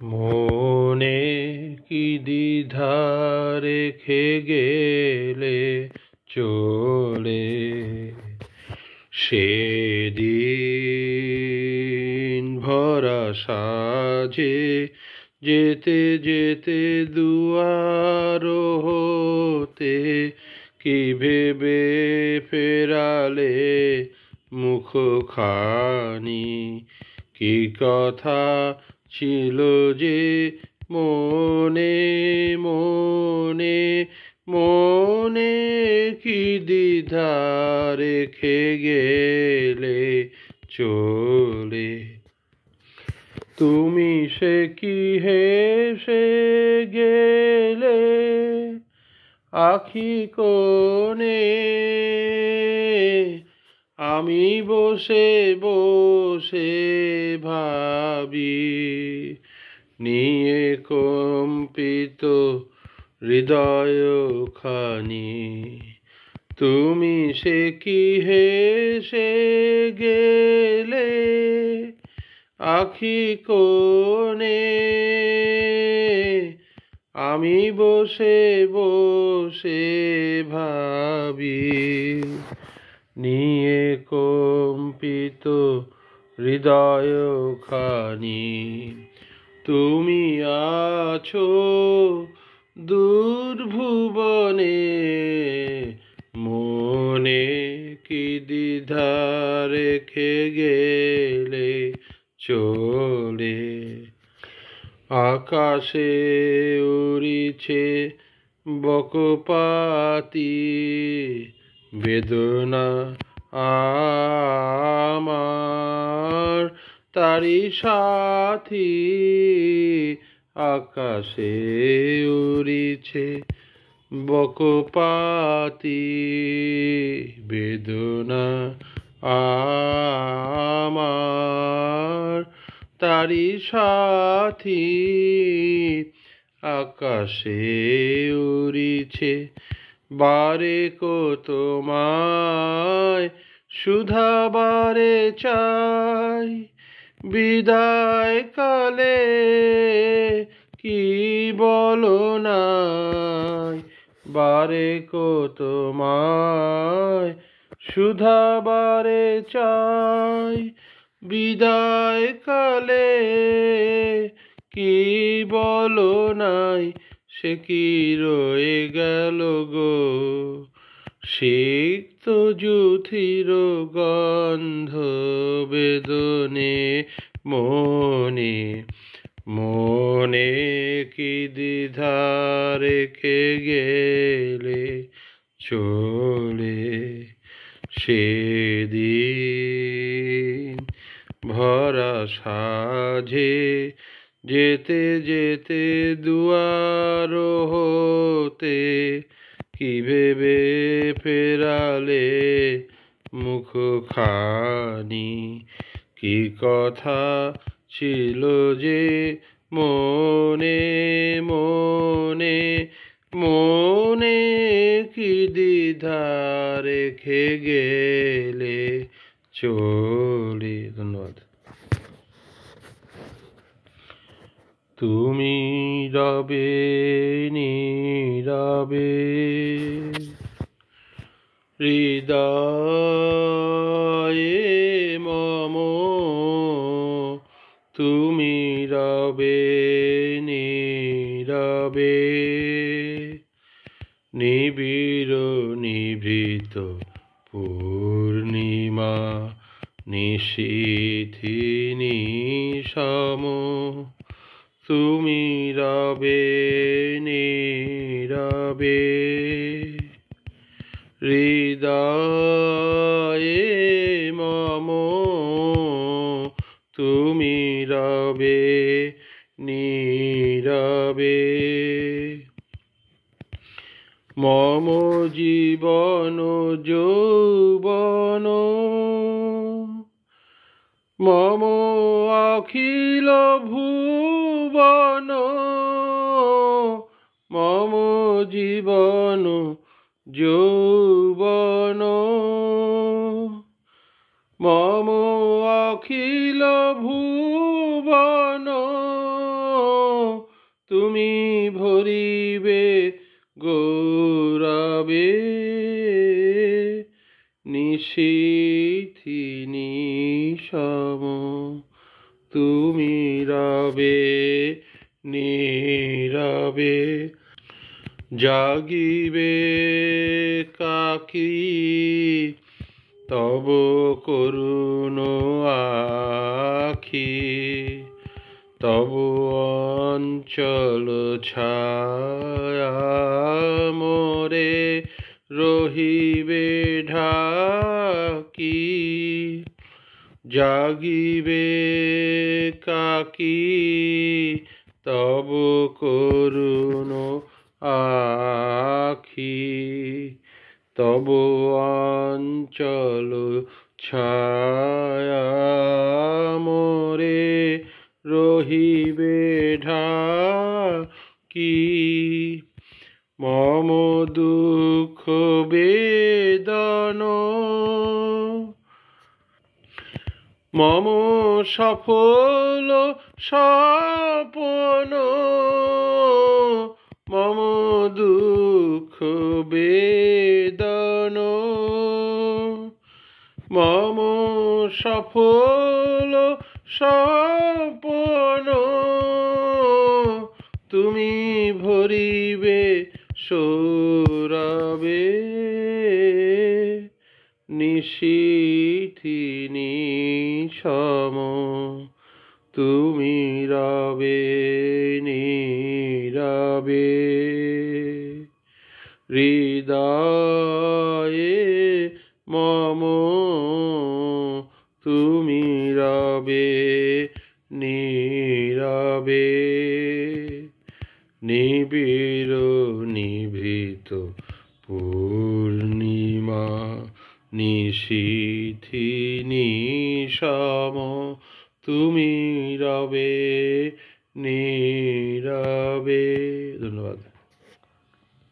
মনে কি দ্বিধা রেখে গেলে চলে, সেদিন ভরা সাজে যেতে যেতে দুয়ার হতে কি ভেবে ফেরালে মুখখানি, কি কথা ছিল যে মনে মনে মনে কি দ্বিধা রেখে গেলে চলে। তুমি সে কি হেসে গেলে আখি কোণে, আমি বসে বসে ভাবি নিয়ে কম্পিত হৃদয়খানি। তুমি সে কি হেসে গেলে আখি কোণে, আমি বসে বসে ভাবি নিয়ে কম্পিত হৃদয়খানি। তুমি আছো দূর ভুবনে, মনে কি দ্বিধা রেখে গেলে চলে। আকাশে উড়িছে বকপাতি বেদনা আমার তারি সাথী, আকাশে উড়িছে বকপাতি বেদনা আমার তারি সাথী, আকাশে উড়িছে বারে তোমায় শুধাবারে চাই, বিদায় কালে কি বলো নাই, বারে তোমায় শুধাবারে চাই, বিদায় কালে কি বলো নাই, সে কি রয়ে গেল গো সিক্ত জুথির গন্ধ বেদনে মনে, মনে কি দ্বিধা রেখে গেলে চলে। সেদিন ভরা সাজে যেতে যেতে দুয়ার হতে কি ভেবে ফেরালে মুখখানি, কি কথা ছিল যে মনে মনে মনে কি দ্বিধা রেখে গেলে চলে। ধন্যবাদ। তুমি রবে নীরবে হৃদয়ে মম, তুমি রবে নীরবে নিবিড় নিভৃত পূর্ণিমা নিশীথিনী সম, তুমি রবে নীরবে হৃদয়ে মম, তুমি রবে নীরবে। মম জীবন যৌবন মম অখিল ভুবন, মম জীবন যৌবন মম অখিল ভুবন তুমি ভরিবে গৌরবে, নিশীথি নিশম তুমি রবে নীরবে। জাগিবে কাকি তব করুণ আখি, তব অঞ্চল ছায়া মোরে রহিবে ঢাকি। জাগিবে কাকি তব করুণ আখি, তব অঞ্চল ছায়া মোরে রহিবে ঢাকি। মম দুঃখ বেদন মম সফল স্বপন, মম দুঃখ বেদন মম সফল স্বপন, তুমি ভরিবে সৌরবে, নিশীথি নিশম তুমি রবে নীরবে। হৃদয়ে মম তুমি রবে নীরবে। নিবিড় নিভৃত পূর্ণিমা, নিশীথি নিশম তুমি রবে নীরবে। ধন্যবাদ।